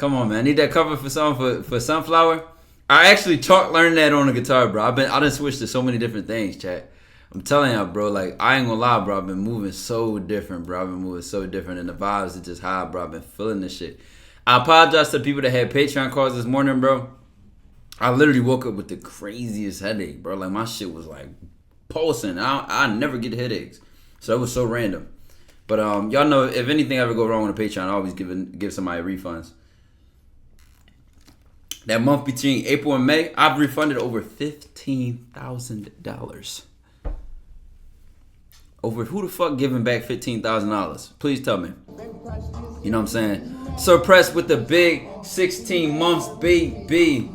Come on, man. I need that cover for for Sunflower. I actually learned that on the guitar, bro. I done switched to so many different things, chat. I'm telling y'all, bro. Like, I ain't gonna lie, bro. I've been moving so different, bro. And the vibes are just high, bro. I've been feeling this shit. I apologize to the people that had Patreon calls this morning, bro. I literally woke up with the craziest headache, bro. Like, my shit was like pulsing. I never get headaches, so it was so random. But y'all know if anything ever go wrong with a Patreon, I always give somebody refunds. That month between April and May, I've refunded over $15,000. Over who the fuck giving back $15,000? Please tell me. You know what I'm saying? Surpressed with the big 16 months, baby.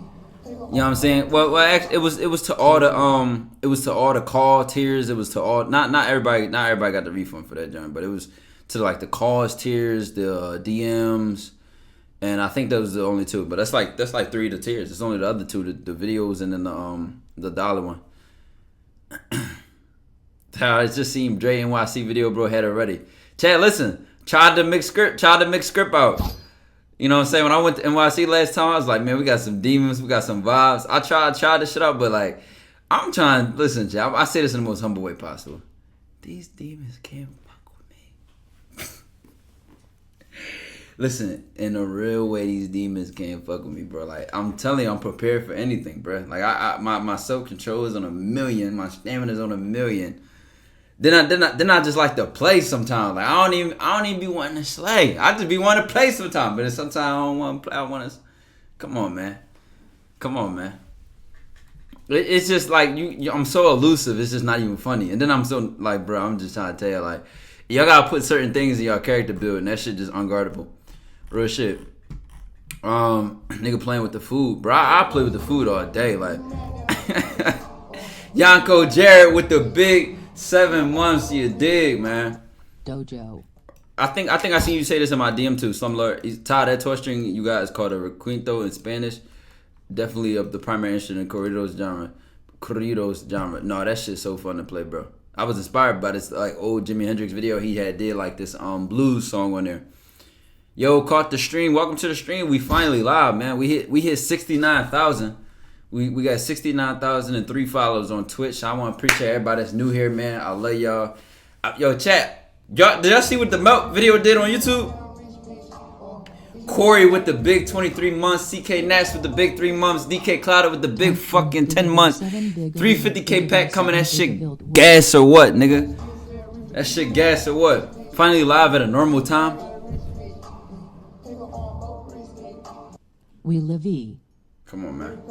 You know what I'm saying? Well, actually, it was to all the call tiers. It was to all not everybody got the refund for that, John, but it was to like the calls tiers, the DMs, and I think those are the only two. But that's like 3 of the tiers. It's only the other two, the videos and then the dollar one. How it just seemed Dre NYC video, bro, had it ready. Chad, listen, tried to mix script out. You know what I'm saying? When I went to NYC last time, I was like, man, we got some demons, we got some vibes. I tried this shit out, but like, I'm trying, listen, Chad, I say this in the most humble way possible. These demons can't fuck with me. Listen, in a real way, these demons can't fuck with me, bro. Like, I'm telling you, I'm prepared for anything, bro. Like, my self-control is on 1,000,000. My stamina is on 1,000,000. Then I just like to play sometimes. Like, I don't even be wanting to slay. I just be wanting to play sometimes. But sometimes I don't want to play. I want to. Come on, man. It's just like I'm so elusive. It's just not even funny. And then I'm so like, bro, I'm just trying to tell you, like, y'all gotta put certain things in y'all character build, and that shit just unguardable. Real shit. Nigga playing with the food, bro. I play with the food all day, like. Yanko Jarrett with the big 7 months, you dig, man. Dojo. I think I seen you say this in my DM too. Some Lord, Todd, that 12-string you guys called a requinto in Spanish. Definitely of the primary instrument in corridos genre. No, that shit's so fun to play, bro. I was inspired by this like old Jimi Hendrix video he did like this blues song on there. Yo, caught the stream. Welcome to the stream. We finally live, man. We hit 69,000. We got 69,003 followers on Twitch. I want to appreciate everybody that's new here, man. I love y'all. Yo, chat. Did y'all see what the melt video did on YouTube? Corey with the big 23 months. CK Nash with the big 3 months. DK Clouder with the big fucking 10 months. 350K pack coming. That shit gas or what, nigga? That shit gas or what? Finally live at a normal time. We live E. Come on, man.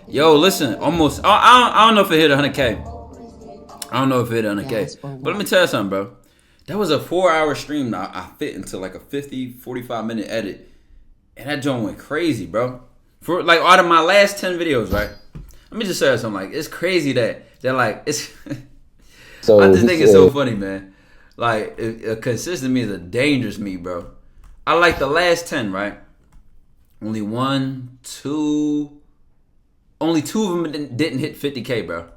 Yo, listen, almost. I don't know if it hit 100K. But let me tell you something, bro. That was a 4-hour stream. Now I fit into like a 50-45 minute edit, and that joint went crazy, bro. For like out of my last 10 videos, right? Let me just say something. Like, it's crazy that like it's. So I just think it's so funny, man. Like, a consistent me is a dangerous me, bro. I like the last 10, right? Only two of them didn't hit 50K, bro.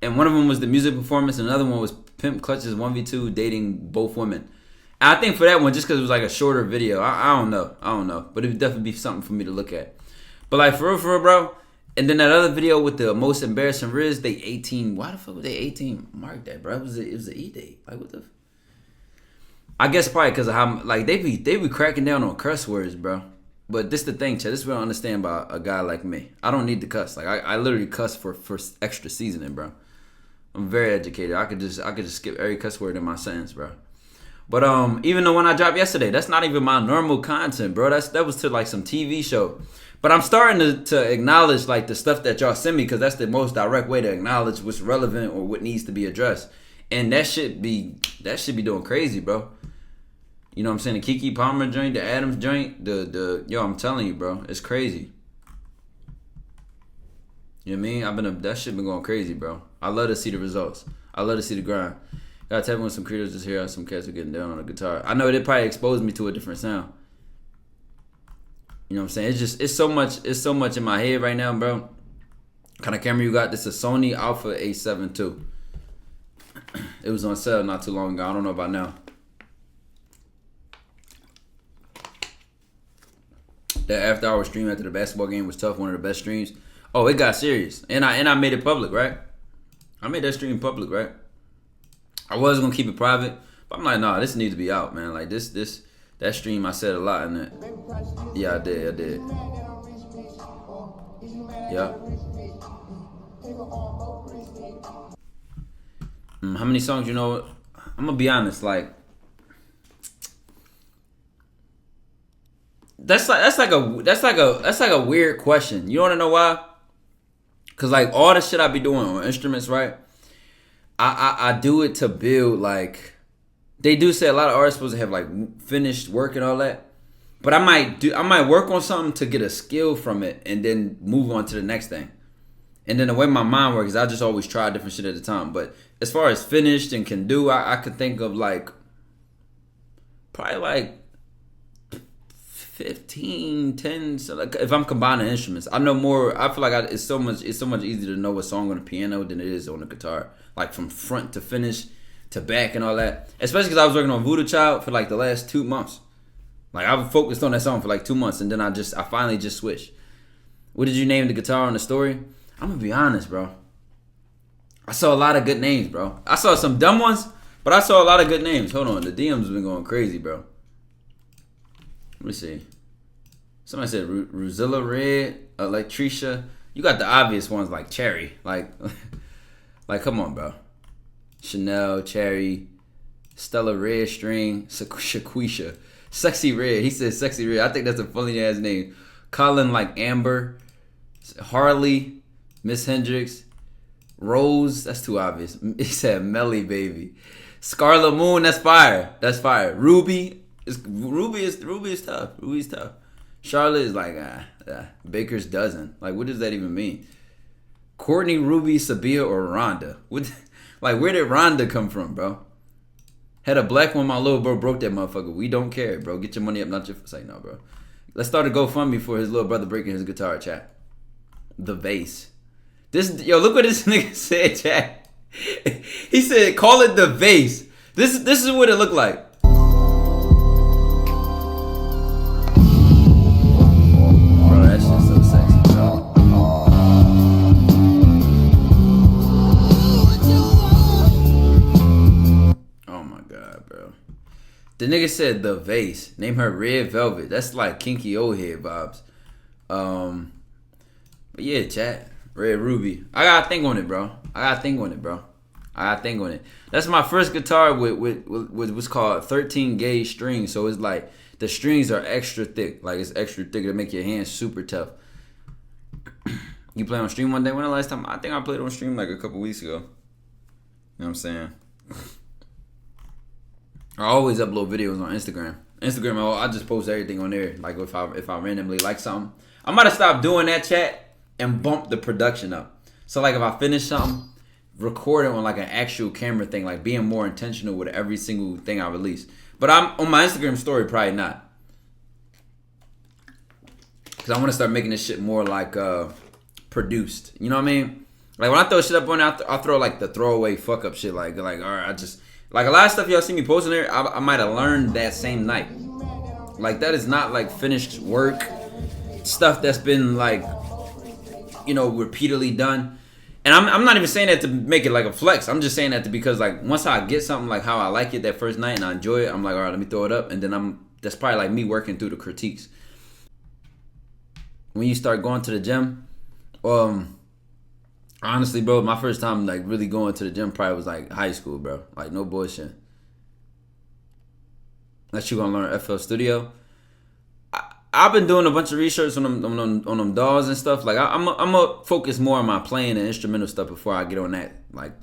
And one of them was the music performance, and another one was Pimp Clutch's 1v2 dating both women. And I think for that one, just because it was like a shorter video, I don't know. But it would definitely be something for me to look at. But like, for real, bro. And then that other video with the most embarrassing Riz, they 18. Why the fuck would they 18 mark that, bro? It was an E-date. Like, what the... I guess probably because of how, like, they be cracking down on curse words, bro. But this the thing, Chad. This is what I don't understand about a guy like me. I don't need to cuss. Like, I literally cuss for extra seasoning, bro. I'm very educated. I could just skip every cuss word in my sentence, bro. But even the one I dropped yesterday, that's not even my normal content, bro. That was to like some TV show. But I'm starting to acknowledge like the stuff that y'all send me, because that's the most direct way to acknowledge what's relevant or what needs to be addressed. And that should be doing crazy, bro. You know what I'm saying? The Kiki Palmer joint, the Adams joint, yo, I'm telling you, bro, it's crazy. You know what I mean? That shit been going crazy, bro. I love to see the results. I love to see the grind. Gotta tell me when some creators just hear how some cats are getting down on the guitar. I know it probably exposed me to a different sound. You know what I'm saying? It's so much in my head right now, bro. What kind of camera you got? This is a Sony Alpha A7 II. It was on sale not too long ago. I don't know about now. That after hour stream after the basketball game was tough. One of the best streams. Oh, it got serious, and I made it public, right? I made that stream public, right? I was gonna keep it private, but I'm like, nah, this needs to be out, man. Like that stream, I said a lot in it. Yeah, I did. Yeah. How many songs you know? I'm gonna be honest, like that's like a weird question. You wanna know why? Cause like all the shit I be doing on instruments, right? I do it to build, like they do say a lot of artists supposed to have like finished work and all that. But I might work on something to get a skill from it and then move on to the next thing. And then the way my mind works, I just always try different shit at a time. But as far as finished and can do, I could think of like probably like 15, 10. So like if I'm combining instruments, I know more. I feel like it's so much easier to know a song on the piano than it is on the guitar. Like from front to finish to back and all that. Especially because I was working on Voodoo Child for like the last 2 months. Like I was focused on that song for like 2 months, and then I finally just switched. What did you name the guitar on the story? I'm gonna be honest, bro. I saw a lot of good names, bro. I saw some dumb ones, but I saw a lot of good names. Hold on, the DM's been going crazy, bro. Let me see. Somebody said Rosilla Red, Electricia. You got the obvious ones like Cherry, like come on, bro. Chanel, Cherry, Stella Red String, Shaquisha. Sexy Red. He said Sexy Red. I think that's a funny ass name. Colin like Amber. Harley. Miss Hendricks. Rose. That's too obvious. He said Melly Baby. Scarlet Moon. That's fire. That's fire. Ruby. Ruby is tough. Ruby's tough. Charlotte is like Baker's dozen. Like what does that even mean? Courtney, Ruby, Sabia, or Rhonda? Like where did Rhonda come from, bro? Had a black one, my little bro broke that motherfucker. We don't care, bro. Get your money up, not your... Say no, bro. Let's start a GoFundMe for his little brother breaking his guitar, chat. The vase. Look what this nigga said, chat. He said, call it the vase. This is what it looked like. Bro, that shit's so sexy, bro. The nigga said the vase. Name her Red Velvet. That's like kinky old head vibes. But yeah, chat. Red Ruby. I gotta think on it, bro. That's my first guitar with what's called 13 gauge strings. So it's like the strings are extra thick. Like it's extra thick to make your hands super tough. You play on stream one day? When the last time? I think I played on stream like a couple weeks ago. You know what I'm saying? I always upload videos on Instagram. I just post everything on there. Like if I randomly like something, I might have stopped doing that, chat, and bump the production up. So like if I finish something, record it on like an actual camera thing, like being more intentional with every single thing I release. But I'm on my Instagram story, probably not, because I want to start making this shit more like produced. You know what I mean? Like when I throw shit up on there, I throw like the throwaway fuck up shit. Like all right, I just. Like a lot of stuff y'all see me posting there, I might have learned that same night. Like that is not like finished work. Stuff that's been like, repeatedly done. And I'm not even saying that to make it like a flex. I'm just saying that because like once I get something like how I like it that first night and I enjoy it, I'm like, all right, let me throw it up. And then that's probably like me working through the critiques. When you start going to the gym, honestly, bro, my first time like really going to the gym probably was like high school, bro. Like no bullshit. Unless you gonna learn FL Studio. I've been doing a bunch of research on them DAWs and stuff. Like I'm gonna focus more on my playing and instrumental stuff before I get on that. Like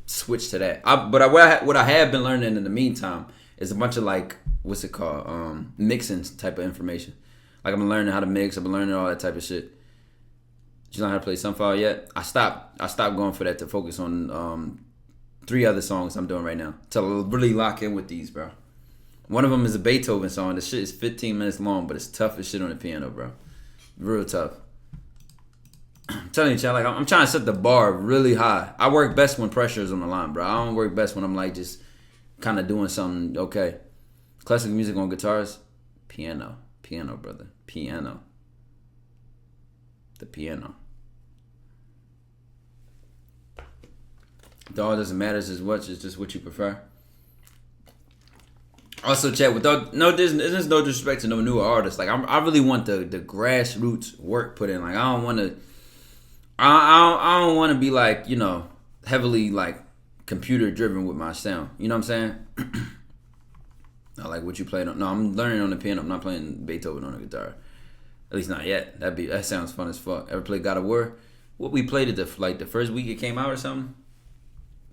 switch to that. What I have been learning in the meantime is a bunch of like what's it called mixing type of information. Like I've been learning how to mix. I've been learning all that type of shit. Did you know how to play Sunflower yet? I stopped going for that to focus on 3 other songs I'm doing right now to really lock in with these, bro. One of them is a Beethoven song. The shit is 15 minutes long, but it's tough as shit on the piano, bro. Real tough. I'm telling you, child, like I'm trying to set the bar really high. I work best when pressure is on the line, bro. I don't work best when I'm like just kind of doing something okay. Classical music on guitars, piano. Piano, brother. Piano. The piano. All doesn't matter as much. It's just what you prefer. Also, chat without there's no disrespect to no newer artists. Like I really want the grassroots work put in. Like I don't want to. I don't want to be like heavily like computer driven with my sound. You know what I'm saying? Not like what you played on. No, I'm learning on the piano. I'm not playing Beethoven on the guitar. At least not yet. That sounds fun as fuck. Ever play God of War? What we played it the first week it came out or something?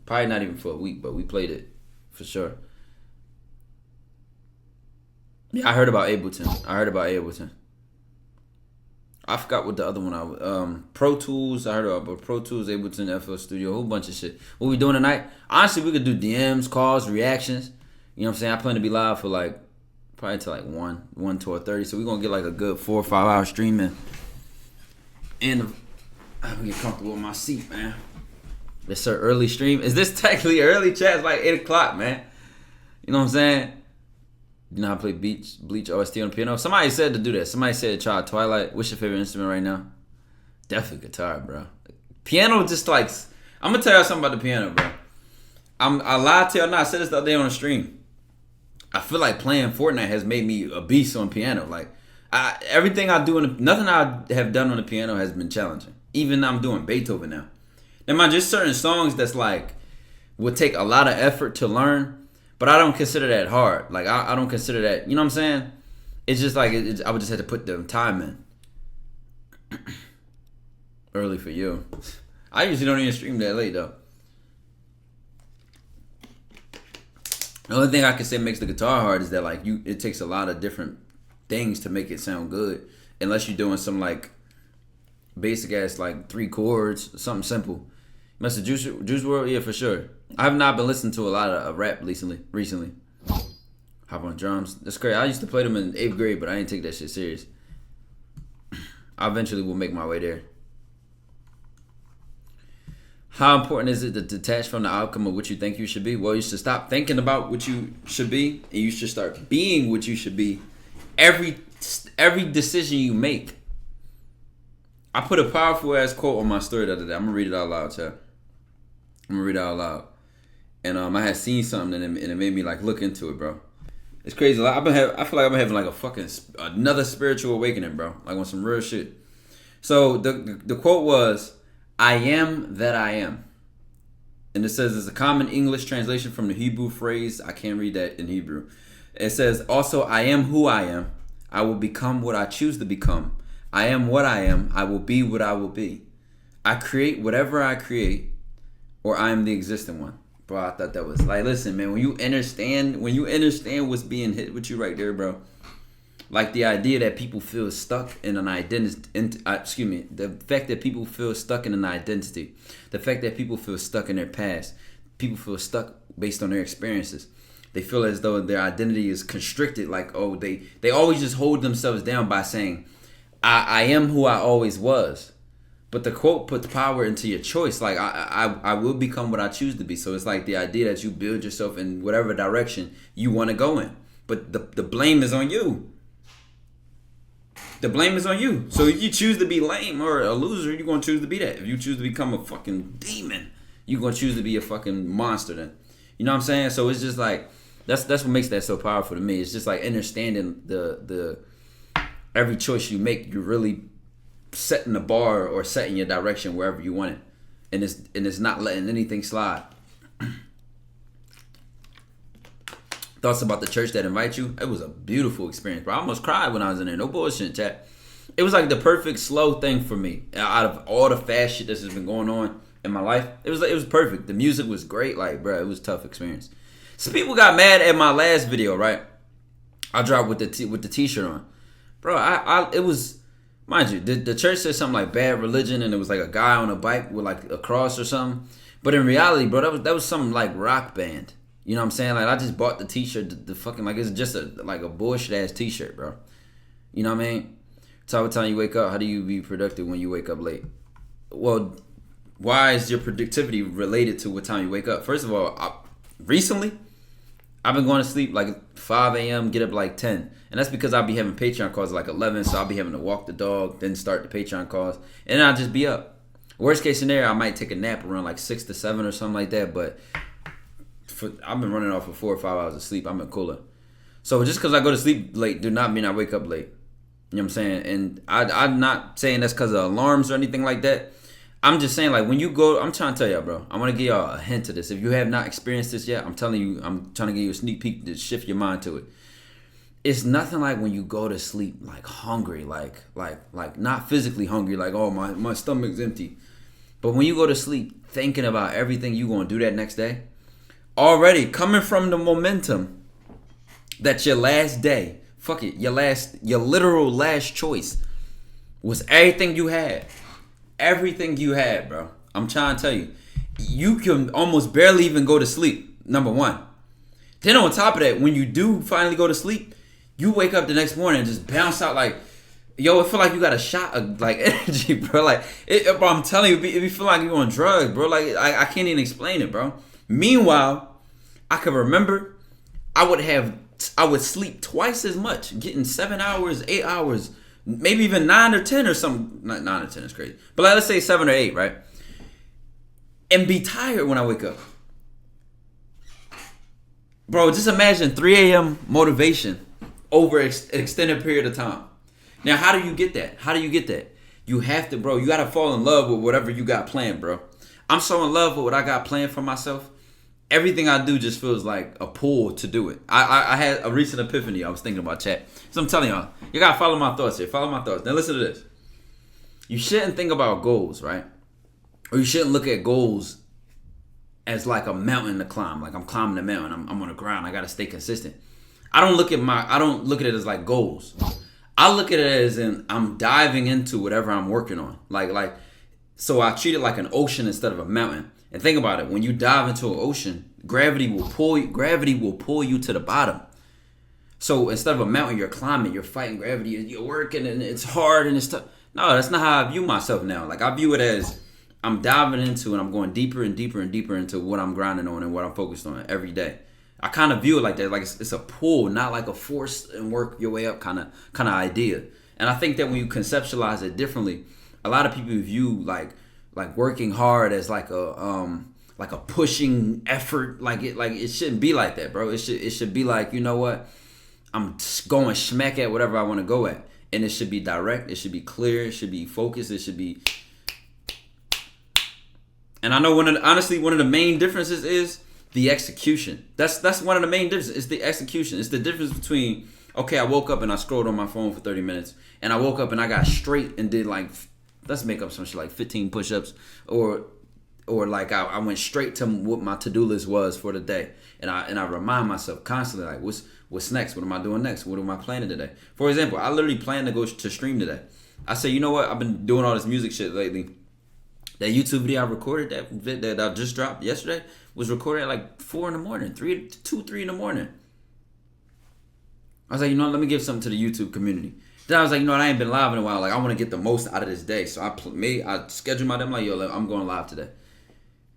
Probably not even for a week, but we played it for sure. Yeah, I heard about Ableton. I forgot what the other one Pro Tools. I heard about Pro Tools, Ableton, FL Studio, a whole bunch of shit. What we doing tonight? Honestly, we could do DMs, calls, reactions. You know what I'm saying? I plan to be live for probably till 1 to 30. So we're gonna get a good 4 or 5 hour streaming. And I'm gonna get comfortable in my seat, man. This our early stream. Is this technically early, chat? It's like 8 o'clock, man. You know what I'm saying? You know how to play Bleach OST on the piano? Somebody said to do that. Somebody said try Twilight. What's your favorite instrument right now? Definitely guitar, bro. Piano just I'm gonna tell y'all something about the piano, bro. I lied to y'all. No, I said this the other day on the stream. I feel like playing Fortnite has made me a beast on piano. Everything I do nothing I have done on the piano has been challenging. Even I'm doing Beethoven now. Now, mind just certain songs that's would take a lot of effort to learn, but I don't consider that hard. I don't consider that. You know what I'm saying? It's just I would just have to put the time in. Early for you. I usually don't even stream that late though. The only thing I can say makes the guitar hard is that it takes a lot of different things to make it sound good. Unless you're doing some basic ass 3 chords, something simple. Mr. Juice WRLD, yeah, for sure. I have not been listening to a lot of rap recently. Hop on drums. That's great. I used to play them in 8th grade, but I didn't take that shit serious. I eventually will make my way there. How important is it to detach from the outcome of what you think you should be? Well, you should stop thinking about what you should be, and you should start being what you should be. Every decision you make. I put a powerful ass quote on my story the other day. I'm gonna read it out loud, chat. And I had seen something and it made me look into it, bro. It's crazy. I feel like I've been having a fucking another spiritual awakening, bro. On some real shit. So the quote was, "I am that I am," and it says it's a common English translation from the Hebrew phrase. I can't read that in Hebrew. It says also, "I am who I am. I will become what I choose to become. I am what I am. I will be what I will be. I create whatever I create, or I am the existing one." Bro, I thought that was listen, man. When you understand what's being hit with you right there, bro. The idea that people feel stuck in an identity. The fact that people feel stuck in an identity. The fact that people feel stuck in their past. People feel stuck based on their experiences. They feel as though their identity is constricted. They always just hold themselves down by saying, I am who I always was. But the quote puts power into your choice. I will become what I choose to be. So it's the idea that you build yourself in whatever direction you want to go in. But the blame is on you. The blame is on you. So if you choose to be lame or a loser, you're going to choose to be that. If you choose to become a fucking demon, you're going to choose to be a fucking monster then. You know what I'm saying? So it's just that's what makes that so powerful to me. It's just understanding the every choice you make, you're really setting the bar or setting your direction wherever you want it. And it's not letting anything slide. Thoughts about the church that invite you? It was a beautiful experience, bro. I almost cried when I was in there. No bullshit, chat. It was the perfect slow thing for me. Out of all the fast shit that's just been going on in my life, it was perfect. The music was great. Bro, it was a tough experience. Some people got mad at my last video, right? I dropped with the t-shirt on. Bro, it was, mind you, the church said something like bad religion, and it was a guy on a bike with a cross or something. But in reality, bro, that was some rock band. You know what I'm saying? I just bought the t-shirt, the fucking, it's just a bullshit ass t-shirt, bro. You know what I mean? So what time you wake up? How do you be productive when you wake up late? Well, why is your productivity related to what time you wake up? First of all, recently, I've been going to sleep like 5 a.m., get up like 10. And that's because I'll be having Patreon calls at like 11, so I'll be having to walk the dog, then start the Patreon calls, and I'll just be up. Worst case scenario, I might take a nap around like 6 to 7 or something like that, but I've been running off for 4 or 5 hours of sleep. I've been cooler. So just because I go to sleep late do not mean I wake up late. You know what I'm saying? And I'm not saying that's because of alarms or anything like that. I'm just saying, like, when you go, I'm trying to tell y'all, bro. I want to give y'all a hint to this. If you have not experienced this yet, I'm telling you, I'm trying to give you a sneak peek to shift your mind to it. It's nothing like when you go to sleep, like, hungry, like not physically hungry, like, oh, my stomach's empty. But when you go to sleep thinking about everything you're going to do that next day, already coming from the momentum that your last day, fuck it, your literal last choice was everything you had. Everything you had, bro. I'm trying to tell you. You can almost barely even go to sleep, number one. Then on top of that, when you do finally go to sleep, you wake up the next morning and just bounce out like, yo, it feel like you got a shot of like energy, bro. Like, bro, I'm telling you, it feel like you're on drugs, bro. Like, I can't even explain it, bro. Meanwhile, I can remember I would sleep twice as much, getting 7 hours, 8 hours, maybe even 9 or 10 or something. Not 9 or 10 is crazy. But let's say 7 or 8, right? And be tired when I wake up. Bro, just imagine 3 a.m. motivation over an extended period of time. Now, how do you get that? How do you get that? You have to, bro. You got to fall in love with whatever you got planned, bro. I'm so in love with what I got planned for myself. Everything I do just feels like a pull to do it. I had a recent epiphany. I was thinking about chat. So I'm telling y'all, you got to follow my thoughts here. Follow my thoughts. Now listen to this. You shouldn't think about goals, right? Or you shouldn't look at goals as like a mountain to climb. Like I'm climbing the mountain. I'm on the ground. I got to stay consistent. I don't look at it as like goals. I look at it as in I'm diving into whatever I'm working on. So I treat it like an ocean instead of a mountain. And think about it. When you dive into an ocean, gravity will pull you to the bottom. So instead of a mountain, you're climbing, you're fighting gravity, you're working, and it's hard and it's tough. No, that's not how I view myself now. Like I view it as I'm diving into and I'm going deeper and deeper and deeper into what I'm grinding on and what I'm focused on every day. I kind of view it like that, like it's a pull, not like a force and work your way up kind of idea. And I think that when you conceptualize it differently, a lot of people view like working hard as like a pushing effort. Like it shouldn't be like that, bro. It should be like, you know what? I'm going smack at whatever I want to go at, and it should be direct. It should be clear. It should be focused. It should be. And I know honestly one of the main differences is the execution. That's one of the main differences. It's the execution. It's the difference between, okay, I woke up and I scrolled on my phone for 30 minutes, and I woke up and I got straight and did like, let's make up some shit like 15 push-ups, or like I went straight to what my to-do list was for the day, and I remind myself constantly like what's next? What am I doing next? What am I planning today? For example, I literally plan to go to stream today. I say, you know what? I've been doing all this music shit lately. That YouTube video I recorded, that I just dropped yesterday, was recorded at like 4 in the morning, 3 in the morning. I was like, you know, let me give something to the YouTube community. Then I was like, you know what, I ain't been live in a while. Like, I want to get the most out of this day. So I scheduled my day. I'm like, yo, I'm going live today.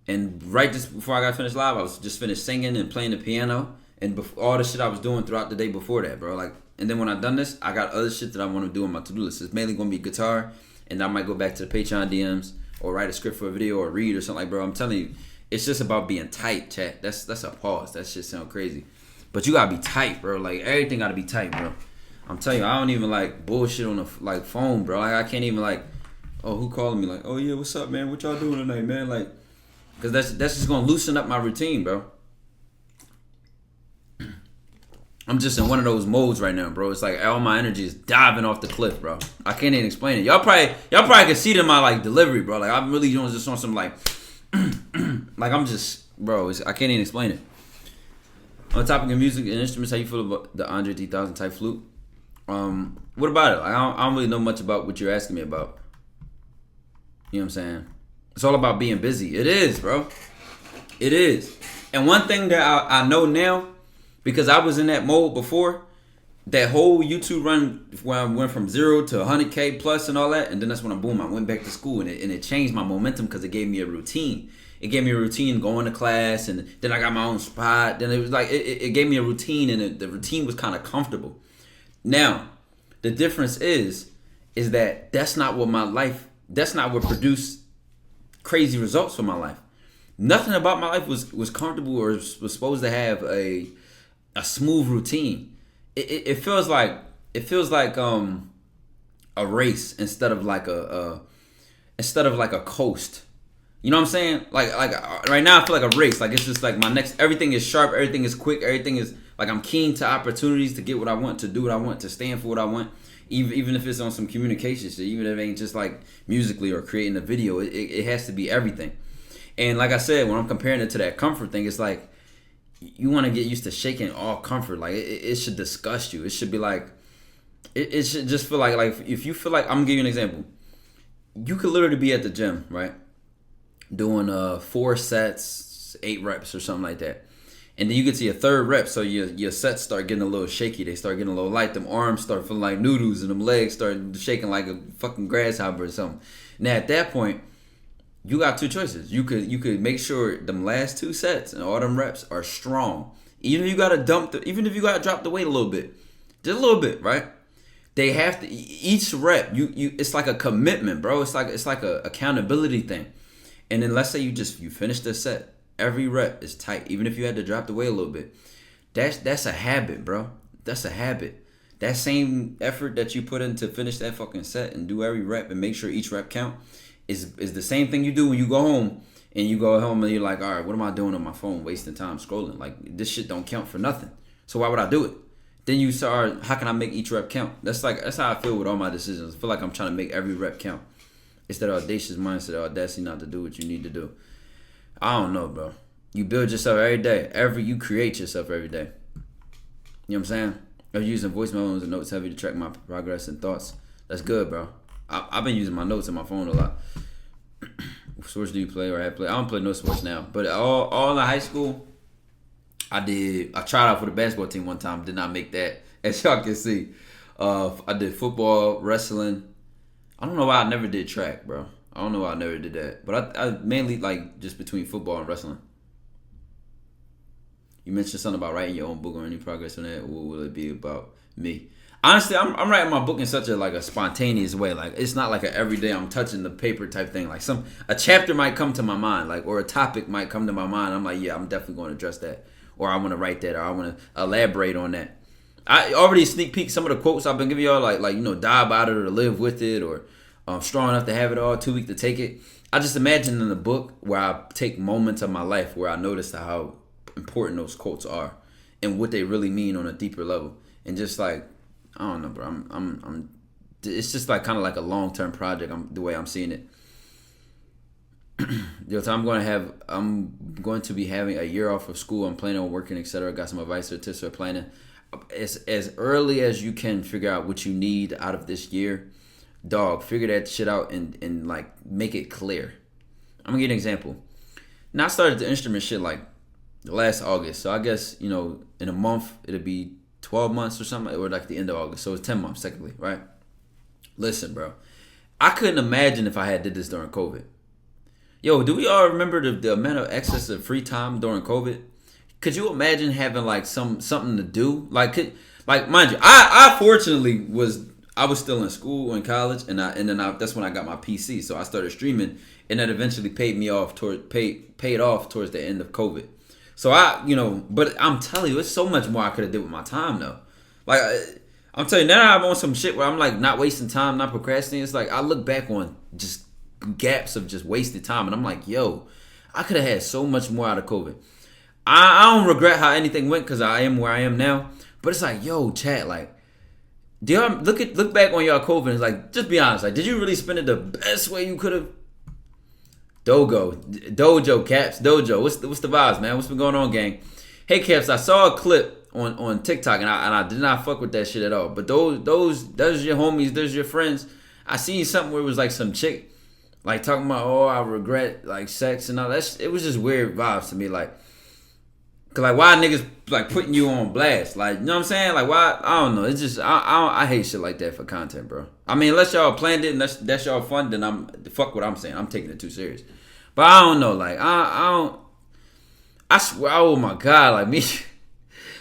And right just before I got finished live, I was just finished singing and playing the piano. And all the shit I was doing throughout the day before that, bro. Like, and then when I done this, I got other shit that I want to do on my to-do list. It's mainly going to be guitar. And I might go back to the Patreon DMs or write a script for a video or read or something. Like, bro, I'm telling you, it's just about being tight, chat. That's a pause. That shit sound crazy. But you got to be tight, bro. Like, everything got to be tight, bro. I'm telling you, I don't even like bullshit on the like phone, bro. Like, I can't even like, oh, who calling me? Like, oh yeah, what's up, man? What y'all doing tonight, man? Like, cause that's just gonna loosen up my routine, bro. I'm just in one of those modes right now, bro. It's like all my energy is diving off the cliff, bro. I can't even explain it. Y'all probably can see it in my like delivery, bro. Like I'm really doing just on some like, like I'm just, bro. I can't even explain it. On the topic of music and instruments, how you feel about the Andre 3000 type flute? What about it? Like, I don't really know much about what you're asking me about. You know what I'm saying? It's all about being busy. It is, bro. It is. And one thing that I know now, because I was in that mode before, that whole YouTube run where I went from 0 to 100K plus and all that, and then that's when I went back to school, and it changed my momentum because it gave me a routine. It gave me a routine going to class, and then I got my own spot. Then it was like it gave me a routine, and the routine was kind of comfortable. Now, the difference is that that's not what my life. That's not what produced crazy results for my life. Nothing about my life was comfortable or was supposed to have a smooth routine. It feels like a race instead of like a coast. You know what I'm saying? Like right now I feel like a race. Like it's just like my next. Everything is sharp. Everything is quick. Everything is like I'm keen to opportunities to get what I want, to do what I want, to stand for what I want. Even if it's on some communication shit, even if it ain't just like musically or creating a video, it has to be everything. And like I said, when I'm comparing it to that comfort thing, it's like you want to get used to shaking all comfort. Like it should disgust you. It should be like it should just feel like if you feel like, I'm gonna give you an example. You could literally be at the gym, right, doing 4 sets, 8 reps or something like that. And then you get to your 3rd rep, so your sets start getting a little shaky. They start getting a little light. Them arms start feeling like noodles, and them legs start shaking like a fucking grasshopper or something. Now at that point, you got 2 choices. You could make sure them last 2 sets and all them reps are strong. Even if you gotta drop the weight a little bit, just a little bit, right? They have to, each rep, you it's like a commitment, bro. It's like a accountability thing. And then let's say you finish the set. Every rep is tight, even if you had to drop the weight a little bit. That's a habit, bro. That's a habit. That same effort that you put in to finish that fucking set and do every rep and make sure each rep count is the same thing you do when you go home. And you go home and you're like, all right, what am I doing on my phone, wasting time scrolling? Like, this shit don't count for nothing. So why would I do it? Then you start, how can I make each rep count? That's how I feel with all my decisions. I feel like I'm trying to make every rep count. It's that audacious mindset, audacity not to do what you need to do. I don't know, bro. You build yourself every day. You create yourself every day. You know what I'm saying? I'm using voice memos and notes heavy to track my progress and thoughts. That's good, bro. I've been using my notes in my phone a lot. What sports do you play or have played? I don't play no sports now. But all in high school, I tried out for the basketball team one time. Did not make that, as y'all can see. I did football, wrestling. I don't know why I never did track, bro. I don't know why I never did that. But I mainly like just between football and wrestling. You mentioned something about writing your own book or any progress on that. What will it be about me? Honestly, I'm writing my book in such a spontaneous way. Like, it's not like a everyday I'm touching the paper type thing. Like a chapter might come to my mind, like, or a topic might come to my mind. I'm like, yeah, I'm definitely going to address that, or I want to write that, or I want to elaborate on that. I already sneak peek some of the quotes I've been giving y'all, like die about it or live with it, or strong enough to have it all, too weak to take it. I just imagine in the book where I take moments of my life where I notice how important those quotes are and what they really mean on a deeper level, and just like, I don't know, bro. I'm. It's just like kind of like a long-term project. The way I'm seeing it. Yo, so I'm going to be having a year off of school. I'm planning on working, etc. Got some advice or tips for planning. As early as you can figure out what you need out of this year, dog. Figure that shit out and like make it clear. I'm gonna give an example. Now I started the instrument shit like last August, so I guess in a month it'll be 12 months or something, or like the end of August, so it's 10 months technically, right? Listen, bro, I couldn't imagine if I had did this during COVID. Yo, do we all remember the amount of excess of free time during COVID? Could you imagine having like something to do? Like mind you, I fortunately was still in school in college, and that's when I got my PC, so I started streaming, and that eventually paid off towards the end of COVID. So but I'm telling you, it's so much more I could have did with my time though. Like I'm telling you, now I'm on some shit where I'm like not wasting time, not procrastinating. It's like I look back on just gaps of just wasted time, and I'm like, yo, I could have had so much more out of COVID. I don't regret how anything went because I am where I am now. But it's like, yo, chat, like, do y'all look back on y'all COVID and it's like, just be honest, like, did you really spend it the best way you could have? Dojo, Caps, Dojo. What's the vibes, man? What's been going on, gang? Hey, Caps, I saw a clip on TikTok and I did not fuck with that shit at all. But those your homies, those your friends. I seen something where it was like some chick like talking about, oh, I regret like sex and all that. It was just weird vibes to me, like, cause like why niggas like putting you on blast, like, you know what I'm saying? Like why? I don't know. It's just I hate shit like that for content, bro. I mean, unless y'all planned it and that's y'all fun, then fuck what I'm saying. I'm taking it too serious. But I don't know. Like I don't. I swear, oh my God, like me,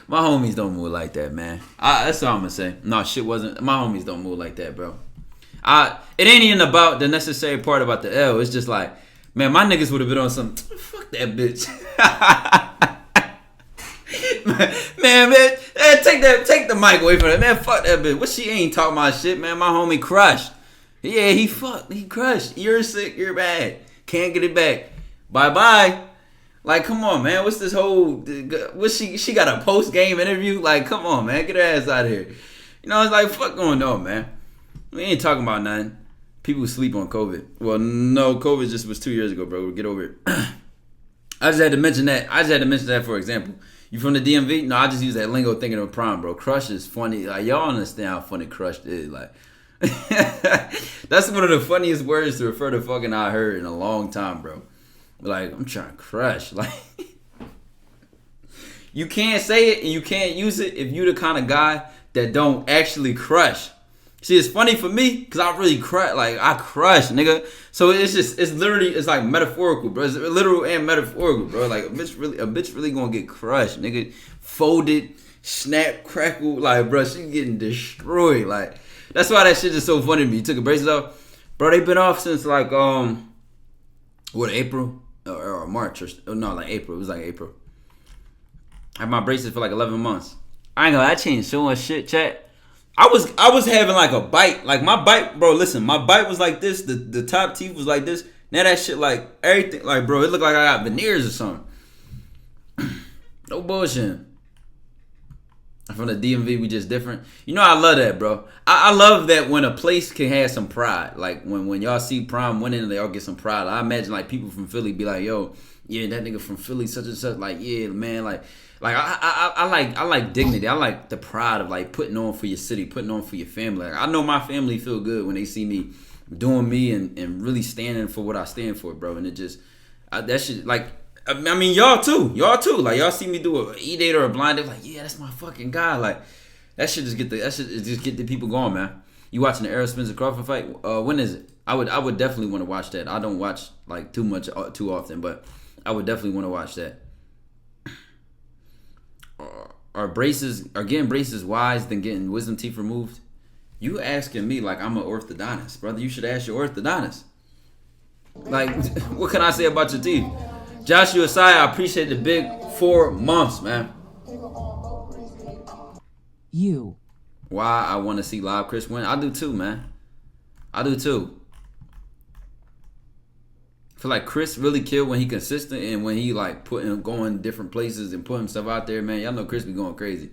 my homies don't move like that, man. That's all I'm gonna say. No, shit wasn't. My homies don't move like that, bro. It ain't even about the necessary part about the L. It's just like, man, my niggas would have been on some. Fuck that bitch. man, take the mic away from that, man. Fuck that bitch. What she ain't talking about shit, man. My homie crushed. Yeah, he crushed. You're sick. You're bad. Can't get it back. Bye bye. Like, come on, man. What's this whole? What's she got a post game interview? Like, come on, man. Get her ass out of here. You know, it's like, fuck going on, man. We ain't talking about nothing. People sleep on COVID. Well, no, COVID just was 2 years ago, bro. Get over it. I just had to mention that. For example. You from the DMV? No, I just use that lingo thinking of prom, bro. Crush is funny. Like, y'all understand how funny crush is. Like, that's one of the funniest words to refer to fucking I heard in a long time, bro. Like, I'm trying to crush. Like, you can't say it and you can't use it if you the kind of guy that don't actually crush. See, it's funny for me because I really crush. Like, I crush, nigga. So it's literally, it's like metaphorical, bro. It's literal and metaphorical, bro. Like, a bitch really gonna get crushed, nigga. Folded, snap, crackle. Like, bro, she getting destroyed. Like, that's why that shit is so funny to me. You took a braces off, bro. They been off since like April or March or no, like April. It was like April. I had my braces for like 11 months. I ain't gonna lie, I changed so much shit, chat. I was having like a bite. Like my bite, bro, listen, my bite was like this. The top teeth was like this. Now that shit like everything, like, bro, it looked like I got veneers or something. No bullshit. From the DMV, we just different. You know, I love that, bro. I love that when a place can have some pride. Like when y'all see Prime winning and they all get some pride. I imagine like people from Philly be like, yo, yeah, that nigga from Philly, such and such. Like, yeah, man, like I like dignity. I like the pride of like putting on for your city, putting on for your family. Like, I know my family feel good when they see me doing me and really standing for what I stand for, bro. And it just that shit, like, I mean, y'all too. Like, y'all see me do a E-date or a blind date, like, yeah, that's my fucking guy. Like, that shit just get the people going, man. You watching the Errol Spence Crawford fight? When is it? I would definitely want to watch that. I don't watch like too often, but I would definitely want to watch that. Are getting braces wise than getting wisdom teeth removed? You asking me like I'm an orthodontist, brother. You should ask your orthodontist. Like, what can I say about your teeth? Joshua Sai, I appreciate the big 4 months, man. You. Why I want to see Live Chris win? I do too, man. I do too. I feel like Chris really killed when he consistent and when he like going different places and put himself out there, man. Y'all know Chris be going crazy.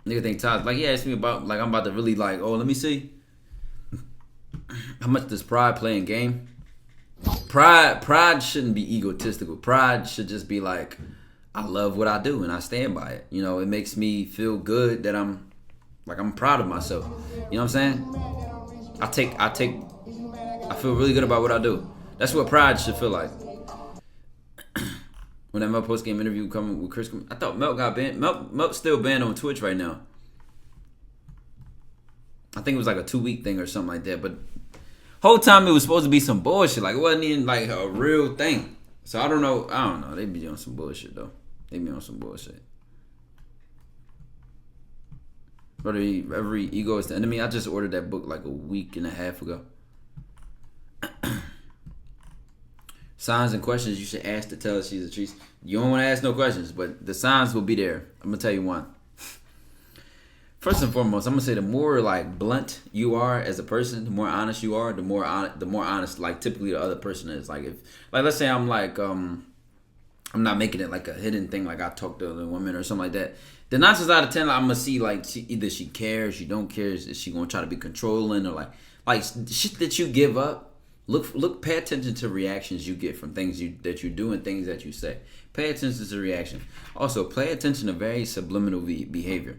Nigga think Todd's like, yeah, ask me about like I'm about to really like, oh, let me see. How much does pride play in game? Pride shouldn't be egotistical. Pride should just be like, I love what I do and I stand by it. You know, it makes me feel good that I'm proud of myself. You know what I'm saying? I feel really good about what I do. That's what pride should feel like. When that Melt post game interview coming with Chris, I thought Melt got banned. Melt's still banned on Twitch right now. I think it was like a 2-week thing or something like that. But whole time it was supposed to be some bullshit. Like, it wasn't even like a real thing. So I don't know. They be on some bullshit though. They be on some bullshit. But every ego is the enemy. I just ordered that book like a week and a half ago. Signs and questions you should ask to tell us she's a treat. You don't want to ask no questions, but the signs will be there. I'm gonna tell you one. First and foremost, I'm gonna say the more like blunt you are as a person, the more honest you are, the more honest like typically the other person is. Like, if like let's say I'm like I'm not making it like a hidden thing, like I talk to other women or something like that. The 9 times out of 10, I'm gonna see like either she cares, she don't care, is she gonna try to be controlling or like shit that you give up. Pay attention to reactions you get from things that you do and things that you say. Pay attention to reaction. Also, pay attention to very subliminal behavior.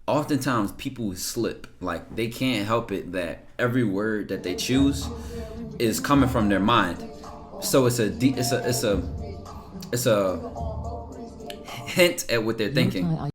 Oftentimes, people slip. Like, they can't help it that every word that they choose is coming from their mind. So it's a hint at what they're thinking.